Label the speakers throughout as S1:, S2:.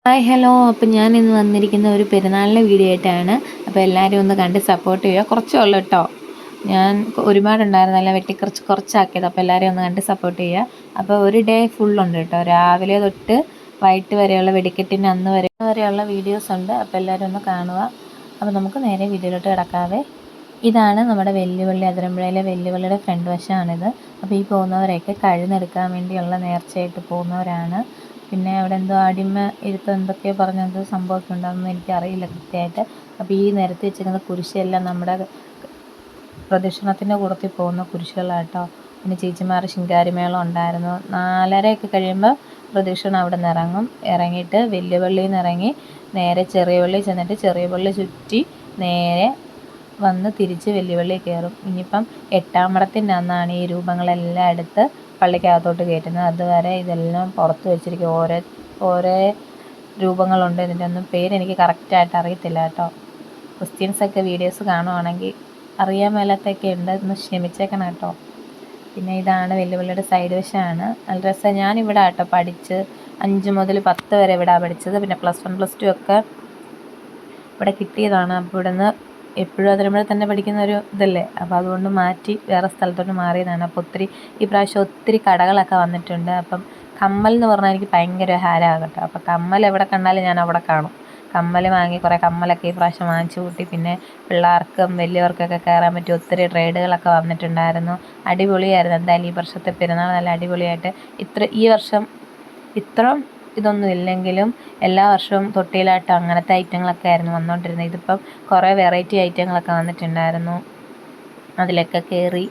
S1: Hi hello. അപ്പം ഞാൻ ഇന്ന് വന്നിരിക്കുന്ന ഒരു പെരുന്നാളിൻ്റെ വീഡിയോ ആയിട്ടാണ്. അപ്പോൾ എല്ലാവരും ഒന്ന് കണ്ട് സപ്പോർട്ട് ചെയ്യുക. കുറച്ചേ ഉള്ളൂ കേട്ടോ, ഞാൻ ഒരുപാടുണ്ടായിരുന്നല്ല കുറച്ചാക്കിയത്. അപ്പോൾ എല്ലാവരും ഒന്ന് കണ്ട് സപ്പോർട്ട് ചെയ്യുക. അപ്പോൾ ഒരു ഡേ ഫുള്ളുണ്ട് കേട്ടോ, രാവിലെ തൊട്ട് വൈകിട്ട് വരെയുള്ള വെടിക്കെട്ടിൻ്റെ അന്ന് വരെയുള്ള വീഡിയോസ് ഉണ്ട്. അപ്പോൾ എല്ലാവരും ഒന്ന് കാണുക. അപ്പോൾ നമുക്ക് നേരെ വീഡിയോയിലോട്ട് കിടക്കാവേ. ഇതാണ് നമ്മുടെ വെല്ലുവിളി, അതിരമ്പുഴയിലെ വെല്ലുവിളിയുടെ ഫ്രണ്ട് വശമാണിത്. അപ്പോൾ ഈ പോകുന്നവരെയൊക്കെ കഴുന്നെടുക്കാൻ വേണ്ടിയുള്ള നേർച്ചയായിട്ട് പോകുന്നവരാണ്. പിന്നെ അവിടെ എന്തോ അടിമ ഇരുത്തം എന്തൊക്കെയോ പറഞ്ഞത് സംഭവമൊക്കെ ഉണ്ടാകുമെന്ന് എനിക്കറിയില്ല കൃത്യമായിട്ട്. അപ്പോൾ ഈ നിരത്തി വെച്ചിരിക്കുന്ന കുരിശെല്ലാം നമ്മുടെ പ്രദക്ഷിണത്തിൻ്റെ കൂട്ടത്തിൽ പോകുന്ന കുരിശുകളാട്ടോ. പിന്നെ ചേച്ചിമാർ ശിങ്കാരിമേളം ഉണ്ടായിരുന്നു. 4:30 കഴിയുമ്പോൾ പ്രദക്ഷിണം അവിടെ നിന്ന് ഇറങ്ങിയിട്ട് വലിയ പള്ളിയിൽ നിന്ന് ഇറങ്ങി നേരെ ചെറിയ പള്ളി ചെന്നിട്ട് ചെറിയ പള്ളി ചുറ്റി നേരെ വന്ന് തിരിച്ച് വലിയ പള്ളിയിൽ കയറും. ഇനിയിപ്പം 8-ാം മടത്തിൻ്റെ അന്നാണ് ഈ രൂപങ്ങളെല്ലാം എടുത്ത് പള്ളിക്കകത്തോട്ട് കയറ്റുന്നത്. അതുവരെ ഇതെല്ലാം പുറത്ത് വെച്ചിരിക്കും. ഓരോ രൂപങ്ങളുണ്ട്. ഇതിൻ്റെ ഒന്നും പേരെനിക്ക് കറക്റ്റായിട്ട് അറിയത്തില്ല കേട്ടോ. ക്രിസ്ത്യൻസൊക്കെ വീഡിയോസ് കാണുവാണെങ്കിൽ അറിയാൻ മേലാത്തൊക്കെ ഉണ്ട്, ഒന്ന് ക്ഷമിച്ചേക്കണം കേട്ടോ. പിന്നെ ഇതാണ് വെല്ലുവിളിയുടെ സൈഡ് വശമാണ്. നല്ല രസം. ഞാനിവിടെ കേട്ടോ പഠിച്ച് 5 മുതൽ 10 വരെ ഇവിടെ പഠിച്ചത്. പിന്നെ +1 +2 ഒക്കെ ഇവിടെ കിട്ടിയതാണ്. അപ്പോൾ ഇവിടെ നിന്ന് എപ്പോഴും അതിരമ്പുഴ തന്നെ പഠിക്കുന്ന ഒരു ഇതല്ലേ, അപ്പോൾ അതുകൊണ്ട് മാറ്റി വേറെ സ്ഥലത്തോട്ട് മാറിയതാണ്. അപ്പോൾ ഈ പ്രാവശ്യം ഒത്തിരി കടകളൊക്കെ വന്നിട്ടുണ്ട്. അപ്പം കമ്മൽ എന്ന് പറഞ്ഞാൽ എനിക്ക് ഭയങ്കര ഹാരമാകട്ടോ. അപ്പോൾ കമ്മൽ എവിടെ കണ്ടാലും ഞാൻ അവിടെ കാണും. കമ്മൽ വാങ്ങി കുറേ കമ്മലൊക്കെ ഈ പ്രാവശ്യം വാങ്ങിച്ചു കൂട്ടി. പിന്നെ പിള്ളേർക്കും വലിയവർക്കൊക്കെ കയറാൻ പറ്റിയ ഒത്തിരി ട്രേഡുകളൊക്കെ വന്നിട്ടുണ്ടായിരുന്നു. അടിപൊളിയായിരുന്നു. എന്തായാലും ഈ വർഷത്തെ പെരുന്നാൾ നല്ല അടിപൊളിയായിട്ട് ഈ വർഷം ഇതൊന്നും ഇല്ലെങ്കിലും എല്ലാ വർഷവും തൊട്ടിയിലാട്ടം അങ്ങനത്തെ ഐറ്റങ്ങളൊക്കെ ആയിരുന്നു വന്നുകൊണ്ടിരുന്നത്. ഇതിപ്പം കുറേ വെറൈറ്റി ഐറ്റങ്ങളൊക്കെ വന്നിട്ടുണ്ടായിരുന്നു. അതിലൊക്കെ കയറി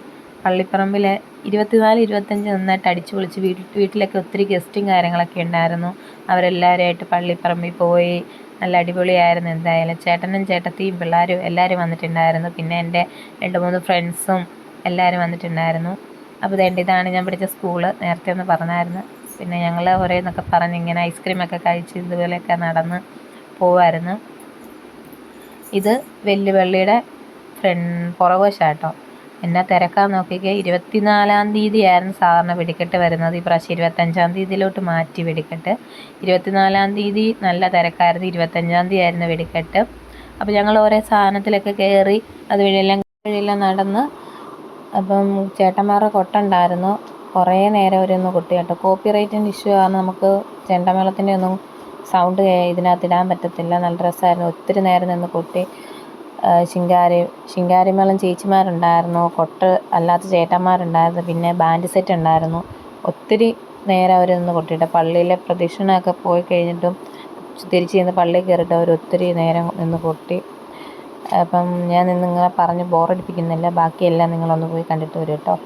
S1: പള്ളിപ്പറമ്പിൽ 24-25 നന്നായിട്ട് അടിച്ചു പൊളിച്ച് വീട്ടിലൊക്കെ ഒത്തിരി ഗസ്റ്റും കാര്യങ്ങളൊക്കെ ഉണ്ടായിരുന്നു. അവരെല്ലാവരുമായിട്ട് പള്ളിപ്പറമ്പിൽ പോയി നല്ല അടിപൊളിയായിരുന്നു. എന്തായാലും ചേട്ടനും ചേട്ടത്തിയും പിള്ളേരും എല്ലാവരും വന്നിട്ടുണ്ടായിരുന്നു. പിന്നെ എൻ്റെ 2-3 ഫ്രണ്ട്സും എല്ലാവരും വന്നിട്ടുണ്ടായിരുന്നു. അപ്പോൾ ഇതാണ് ഞാൻ പഠിച്ച സ്കൂള്, നേരത്തെ ഒന്ന് പറഞ്ഞായിരുന്നു. പിന്നെ ഞങ്ങൾ ഓരോന്നൊക്കെ പറഞ്ഞ് ഇങ്ങനെ ഐസ്ക്രീമൊക്കെ കഴിച്ച് ഇതുപോലെയൊക്കെ നടന്ന് പോവായിരുന്നു. ഇത് വെല്ലുവിളിയുടെ പുറകുവശാട്ടോ. എന്നാ തിരക്കാൻ നോക്കിക്കേ. 24-ാം തീയതിയായിരുന്നു സാധാരണ വെടിക്കെട്ട് വരുന്നത്. ഈ പ്രാവശ്യം 25-ാം തീയതിയിലോട്ട് മാറ്റി വെടിക്കെട്ട്. 24-ാം തീയതി നല്ല തിരക്കായിരുന്നു. 25-ാം തീയതി ആയിരുന്നു വെടിക്കെട്ട്. അപ്പോൾ ഞങ്ങൾ ഓരോ സാധനത്തിലൊക്കെ കയറി വഴിയെല്ലാം നടന്ന്. അപ്പം ചേട്ടന്മാരുടെ കൊട്ടുണ്ടായിരുന്നു. കുറേ നേരം അവരൊന്ന് കൊട്ടി കേട്ടോ. കോപ്പിറൈറ്റിൻ്റെ ഇഷ്യൂ കാരണം നമുക്ക് ചെണ്ടമേളത്തിൻ്റെ ഒന്നും സൗണ്ട് ഇതിനകത്ത് ഇടാൻ പറ്റത്തില്ല. നല്ല രസമായിരുന്നു. ഒത്തിരി നേരം നിന്ന് കൊട്ടി. ശിങ്കാരിമേളം ചേച്ചിമാരുണ്ടായിരുന്നു, കൊട്ട് അല്ലാത്ത ചേട്ടന്മാരുണ്ടായിരുന്നു, പിന്നെ ബാൻഡ് സെറ്റ് ഉണ്ടായിരുന്നു. ഒത്തിരി നേരം അവർ നിന്ന് കൊട്ടിയിട്ട് പള്ളിയിലെ പ്രദക്ഷിണമൊക്കെ പോയി കഴിഞ്ഞിട്ടും തിരിച്ച് ചെന്ന് പള്ളിയിൽ കയറിയിട്ട് അവർ ഒത്തിരി നേരം നിന്ന് കൊട്ടി. അപ്പം ഞാൻ നിങ്ങളെ പറഞ്ഞ് ബോറടിപ്പിക്കുന്നില്ല. ബാക്കിയെല്ലാം നിങ്ങളൊന്ന് പോയി കണ്ടിട്ട് വരും കേട്ടോ.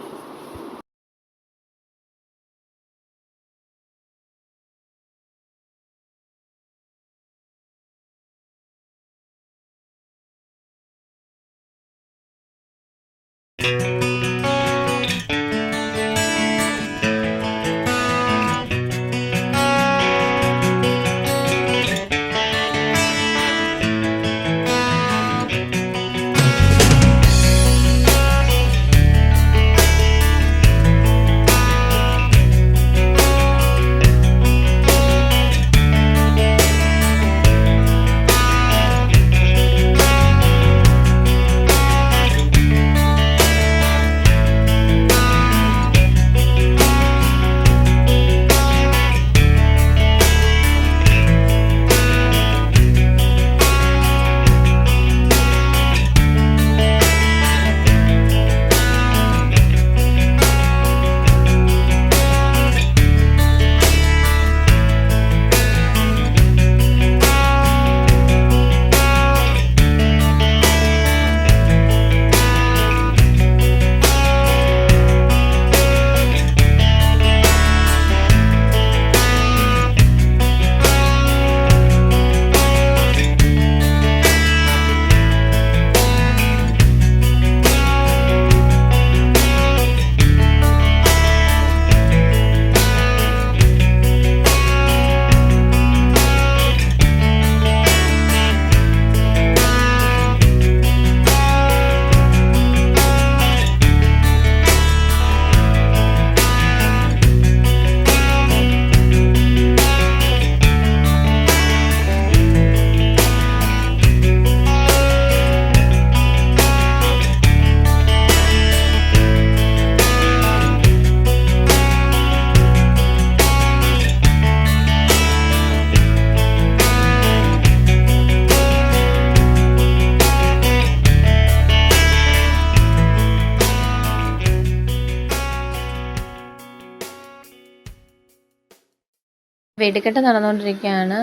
S1: വെടിക്കെട്ട് നടന്നുകൊണ്ടിരിക്കുകയാണ്.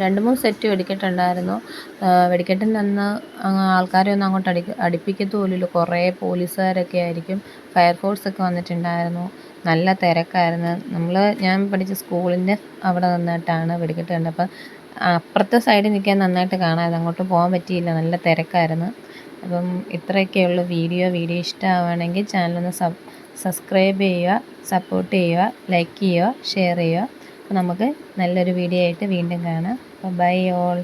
S1: 2-3 സെറ്റ് വെടിക്കെട്ടുണ്ടായിരുന്നു. വെടിക്കെട്ടിൻ്റെ അന്ന് ആൾക്കാരെ ഒന്നും അങ്ങോട്ട് അടുപ്പിക്കത്ത് പോലുമില്ല. കുറേ പോലീസുകാരൊക്കെ ആയിരിക്കും. ഫയർഫോഴ്സൊക്കെ വന്നിട്ടുണ്ടായിരുന്നു. നല്ല തിരക്കായിരുന്നു. ഞാൻ പഠിച്ച സ്കൂളിൻ്റെ അവിടെ നിന്നിട്ടാണ് വെടിക്കെട്ട് കണ്ടത്. അപ്പം അപ്പുറത്തെ സൈഡിൽ നിൽക്കാൻ നന്നായിട്ട് കാണാമായിരുന്നു. അങ്ങോട്ട് പോകാൻ പറ്റിയില്ല, നല്ല തിരക്കായിരുന്നു. അപ്പം ഇത്രയൊക്കെയുള്ളൂ വീഡിയോ. വീഡിയോ ഇഷ്ടമാവുകയാണെങ്കിൽ ചാനലൊന്ന് സബ്സ്ക്രൈബ് ചെയ്യുക, സപ്പോർട്ട് ചെയ്യുക, ലൈക്ക് ചെയ്യുക, ഷെയർ ചെയ്യുക. അപ്പോൾ നമുക്ക് നല്ലൊരു വീഡിയോ ആയിട്ട് വീണ്ടും കാണാം. Bye all.